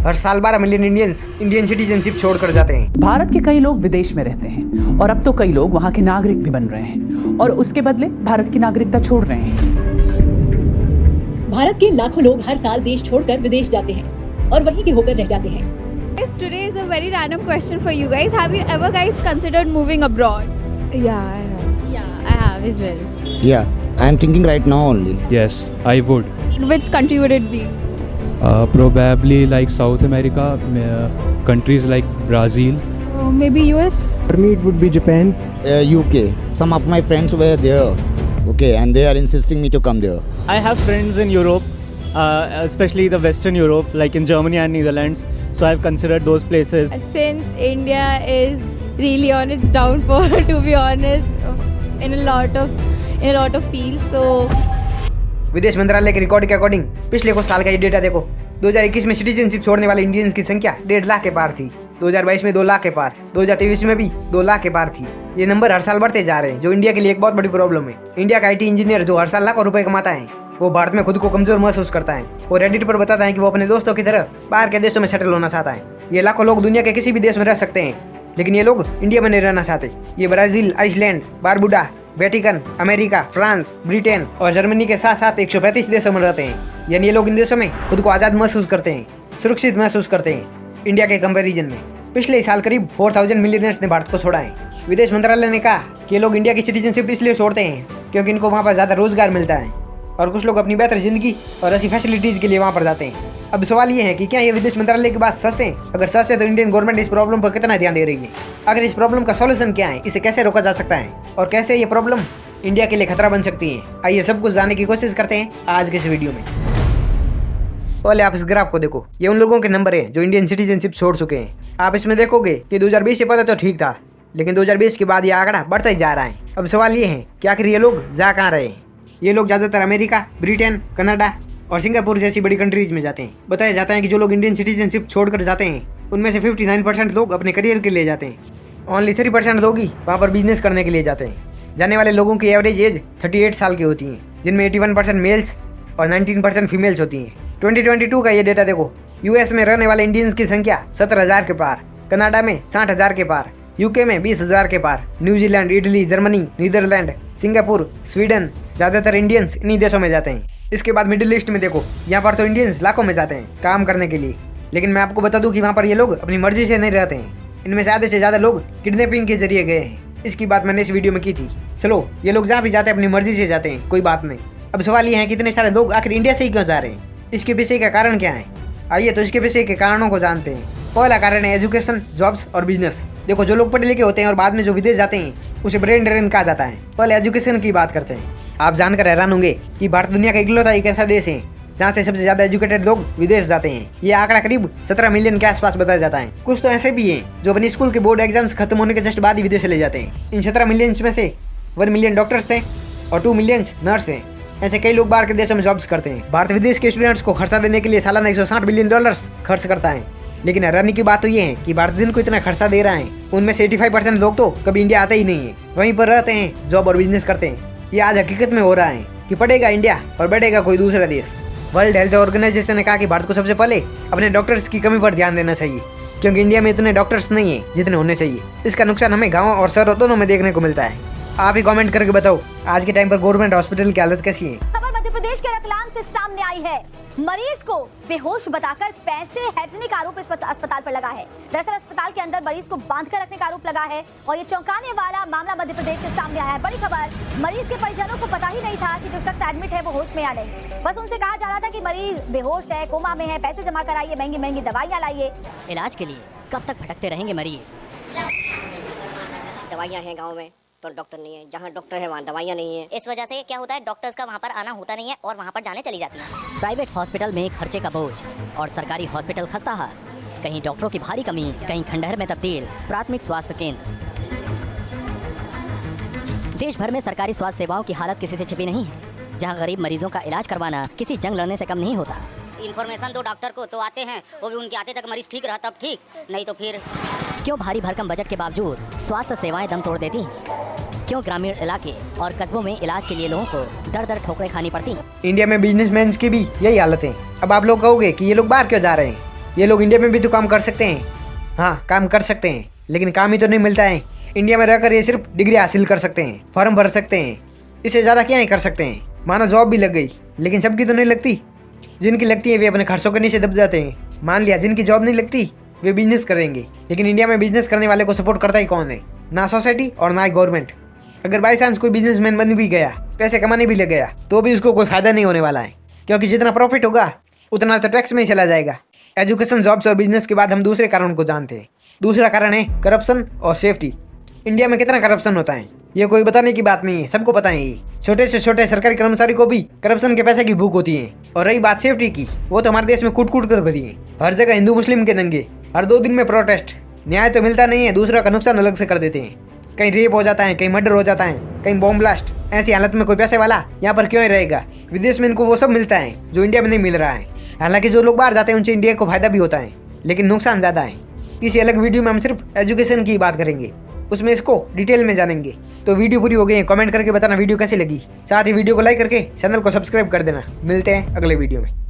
हर साल 12 million Indians Indian citizenship छोड़कर जाते हैं। भारत के कई लोग विदेश में रहते हैं और अब तो कई लोग वहाँ के नागरिक भी बन रहे हैं और उसके बदले भारत की नागरिकता छोड़ रहे हैं। भारत के लाखों लोग हर साल देश छोड़कर विदेश जाते हैं और वहीं के होकर रह जाते हैं। Today is a very random question for you guys. Have you ever guys considered moving abroad? Yeah, I have. Yeah, I have as well. Yeah, I am thinking right now only. Yes, I would. Which country would it be? Probably like South America, countries like Brazil. Maybe US. For me, it would be Japan. UK. Some of my friends were there. Okay, and they are insisting me to come there. I have friends in Europe, especially the Western Europe, like in Germany and Netherlands. So I've considered those places. Since India is really on its downfall, to be honest, in a lot of fields, so. विदेश मंत्रालय के record के according पिछले कुछ साल का ये data देखो। 2021 में सिटीजनशिप छोड़ने वाले इंडियंस की संख्या 1.5 लाख के पार थी। 2022 में 2 लाख के पार, 2023 में भी 2 लाख के पार थी। ये नंबर हर साल बढ़ते जा रहे हैं, जो इंडिया के लिए एक बहुत बड़ी प्रॉब्लम है। इंडिया का IT इंजीनियर जो हर साल लाखों रुपए कमाता है, वो भारत में खुद को कमजोर महसूस करता है और रेडिट पर बताता है कि वो अपने दोस्तों की तरह बाहर के देशों में सेटल होना चाहता है। ये लाखों लोग दुनिया के किसी भी देश में रह सकते हैं, लेकिन ये लोग इंडिया में नहीं रहना चाहते। ये Brazil, Iceland, Barbuda, Vatican, America, France, Britain और जर्मनी के साथ साथ 135 देशों में रहते हैं। यानी ये लोग इन देशों में खुद को आज़ाद महसूस करते हैं, सुरक्षित महसूस करते हैं। इंडिया के कंपैरिजन में पिछले साल करीब 4000 मिलियनर्स ने भारत को छोड़ा है। विदेश मंत्रालय ने कहा कि ये लोग इंडिया की सिटीजनशिप इसलिए छोड़ते हैं क्योंकि इनको वहाँ पर ज़्यादा रोजगार मिलता है और कुछ लोग अपनी बेहतर जिंदगी और ऐसी फैसिलिटीज़ के लिए वहाँ पर जाते हैं। अब सवाल ये है कि क्या ये विदेश मंत्रालय की बात सच है? अगर सच है तो इंडियन गवर्नमेंट इस प्रॉब्लम पर कितना ध्यान दे रही है? अगर इस प्रॉब्लम का सॉल्यूशन क्या है, इसे कैसे रोका जा सकता है और कैसे ये प्रॉब्लम इंडिया के लिए खतरा बन सकती है? आइए सब कुछ जानने की कोशिश करते हैं आज के इस वीडियो में। पहले आप इस ग्राफ को देखो। ये उन लोगों के नंबर है जो इंडियन सिटीजनशिप छोड़ चुके हैं। आप इसमें देखोगे कि 2020 से पहले तो ठीक था, लेकिन 2020 के बाद ये आंकड़ा बढ़ता ही जा रहा है। अब सवाल ये है कि आखिर ये लोग जा कहाँ रहे हैं? ये लोग ज़्यादातर अमेरिका, ब्रिटेन, कनाडा और सिंगापुर जैसी बड़ी कंट्रीज में जाते हैं। बताया जाता है कि जो लोग इंडियन सिटीजनशिप छोड़कर जाते हैं, उनमें से 59% लोग अपने करियर के लिए जाते हैं। ओनली 3% लोग ही वहाँ पर बिजनेस करने के लिए जाते हैं। जाने वाले लोगों की एवरेज एज 38 साल की होती है, जिनमें 81% मेल्स और 19% फीमेल्स होती हैं। 2022 का ये डेटा देखो। US में रहने वाले इंडियंस की संख्या 17,000 के पार, कनाडा में 60,000 के पार, UK में 20,000 के पार, New Zealand, Italy, Germany, Netherlands, Singapore, Sweden, ज़्यादातर इंडियंस इन्हीं देशों में जाते हैं। इसके बाद मिडिल ईस्ट में देखो, यहाँ पर तो इंडियंस लाखों में जाते हैं काम करने के लिए, लेकिन मैं आपको बता दूं कि वहाँ पर ये लोग अपनी मर्जी से नहीं रहते हैं। इनमें से आधे से ज़्यादा लोग किडनैपिंग के जरिए गए हैं। इसकी बात मैंने इस वीडियो में की थी। चलो, ये लोग जहाँ भी जाते हैं अपनी मर्जी से जाते हैं, कोई बात नहीं। अब सवाल ये है कि इतने सारे लोग आखिर इंडिया से ही क्यों जा रहे हैं? इसके पीछे का कारण क्या है? आइए तो इसके पीछे के कारणों को जानते हैं। पहला कारण है एजुकेशन, जॉब्स और बिजनेस। देखो, जो लोग पढ़े लिखे होते हैं और बाद में जो विदेश जाते हैं, उसे ब्रेन ड्रेन कहा जाता है। पहले एजुकेशन की बात करते हैं। आप जानकर हैरान होंगे कि भारत दुनिया का इकलौता एक ऐसा देश है जहाँ से सबसे ज्यादा एजुकेटेड लोग विदेश जाते हैं। ये आंकड़ा करीब 17 मिलियन के आसपास बताया जाता है। कुछ तो ऐसे भी हैं जो अपने स्कूल के बोर्ड एग्जाम्स खत्म होने के जस्ट बाद ही विदेश चले जाते हैं। इन 17 मिलियन में से 1 मिलियन डॉक्टर्स हैं और 2 मिलियन नर्स हैं। ऐसे कई लोग बाहर के देशों में जॉब्स करते हैं। भारत विदेश के स्टूडेंट्स को खर्चा देने के लिए सालाना $160 बिलियन खर्च करता है। लेकिन हैरानी की बात तो ये है कि भारत जिनको इतना खर्चा दे रहा है, उनमें से 85% लोग तो कभी इंडिया आते ही नहीं है, वहीं पर रहते हैं, जॉब और बिजनेस करते हैं। ये आज हकीकत में हो रहा है कि पढ़ेगा इंडिया और बढ़ेगा कोई दूसरा देश। वर्ल्ड हेल्थ ऑर्गेनाइजेशन ने कहा कि भारत को सबसे पहले अपने डॉक्टर्स की कमी पर ध्यान देना चाहिए, क्योंकि इंडिया में इतने डॉक्टर्स नहीं है जितने होने चाहिए। इसका नुकसान हमें गाँव और शहरों दोनों में देखने को मिलता है। आप ही कमेंट करके बताओ, आज के टाइम पर गवर्नमेंट हॉस्पिटल की हालत कैसी है? खबर मध्य प्रदेश के रतलाम से सामने आई है। मरीज को बेहोश बताकर पैसे हैजने का आरोप अस्पताल पर लगा है। दरअसल अस्पताल के अंदर मरीज को बांधकर रखने का आरोप लगा है और ये चौंकाने वाला मामला मध्य प्रदेश से सामने आया है। बड़ी खबर, मरीज के परिजनों को पता ही नहीं था कि जो शख्स एडमिट है वो होश में या नहीं। बस उनसे कहा जा रहा था कि मरीज बेहोश है, कोमा में है, पैसे जमा कराइए, महंगी महंगी दवाइयाँ लाइए। इलाज के लिए कब तक भटकते रहेंगे मरीज? दवाइयाँ हैं गाँव में तो डॉक्टर नहीं है, जहाँ डॉक्टर है वहाँ दवाइयाँ नहीं है। इस वजह से क्या होता है, डॉक्टर्स का वहाँ पर आना होता नहीं है और वहाँ पर जाने चली जाती है। प्राइवेट हॉस्पिटल में खर्चे का बोझ और सरकारी हॉस्पिटल खस्ता हाल। कहीं डॉक्टरों की भारी कमी, कहीं खंडहर में तब्दील प्राथमिक स्वास्थ्य केंद्र। देश भर में सरकारी स्वास्थ्य सेवाओं की हालत किसी से छिपी नहीं है, जहाँ गरीब मरीजों का इलाज करवाना किसी जंग लड़ने से कम नहीं होता। इन्फॉर्मेशन दो डॉक्टर को तो आते हैं, वो भी उनके आते तक मरीज ठीक रहा तब ठीक, नहीं तो फिर। क्यों भारी भरकम बजट के बावजूद स्वास्थ्य सेवाएं दम तोड़ देती हैं? क्यों ग्रामीण इलाके और कस्बों में इलाज के लिए लोगों को दर दर ठोकरें खानी पड़ती हैं? इंडिया में बिजनेसमैन की भी यही हालत है। अब आप लोग कहोगे कि ये लोग बाहर क्यों जा रहे हैं? ये लोग इंडिया में भी तो काम कर सकते हैं। हाँ, काम कर सकते हैं, लेकिन काम ही तो नहीं मिलता है। इंडिया में रहकर ये सिर्फ डिग्री हासिल कर सकते हैं, फॉर्म भर सकते हैं, इससे ज़्यादा क्या ही कर सकते हैं। मानो जॉब भी लग गई, लेकिन सबकी तो नहीं लगती। जिनकी लगती है वे अपने खर्चों के नीचे दब जाते हैं। मान लिया जिनकी जॉब नहीं लगती वे बिजनेस करेंगे, लेकिन इंडिया में बिजनेस करने वाले को सपोर्ट करता ही कौन है? ना सोसाइटी और ना ही गवर्नमेंट। अगर बाई चांस कोई बिजनेसमैन बन भी गया, पैसे कमाने भी लग गया, तो भी उसको कोई फायदा नहीं होने वाला है, क्योंकि जितना प्रॉफिट होगा उतना तो टैक्स में ही चला जाएगा। एजुकेशन, जॉब्स और बिजनेस के बाद हम दूसरे कारण को जानते हैं। दूसरा कारण है करप्शन और सेफ्टी। इंडिया में कितना करप्शन होता है ये कोई बताने की बात नहीं है, सबको पता है। ये छोटे से छोटे सरकारी कर्मचारी को भी करप्शन के पैसे की भूख होती है। और रही बात सेफ्टी की, वो तो हमारे देश में कूट कूट कर भरी है। हर जगह हिंदू मुस्लिम के दंगे, हर 2 दिन में प्रोटेस्ट। न्याय तो मिलता नहीं है, दूसरा का नुकसान अलग से कर देते हैं। कहीं रेप हो जाता है, कहीं मर्डर हो जाता है, कहीं बॉम्ब ब्लास्ट। ऐसी हालत में कोई पैसे वाला यहाँ पर क्यों ही रहेगा? विदेश में इनको वो सब मिलता है जो इंडिया में नहीं मिल रहा है। हालांकि जो लोग बाहर जाते हैं उनसे इंडिया को फायदा भी होता है, लेकिन नुकसान ज़्यादा है। किसी अलग वीडियो में हम सिर्फ एजुकेशन की बात करेंगे, उसमें इसको डिटेल में जानेंगे। तो वीडियो पूरी हो गई है, कमेंट करके बताना वीडियो कैसी लगी। साथ ही वीडियो को लाइक करके चैनल को सब्सक्राइब कर देना। मिलते हैं अगले वीडियो में।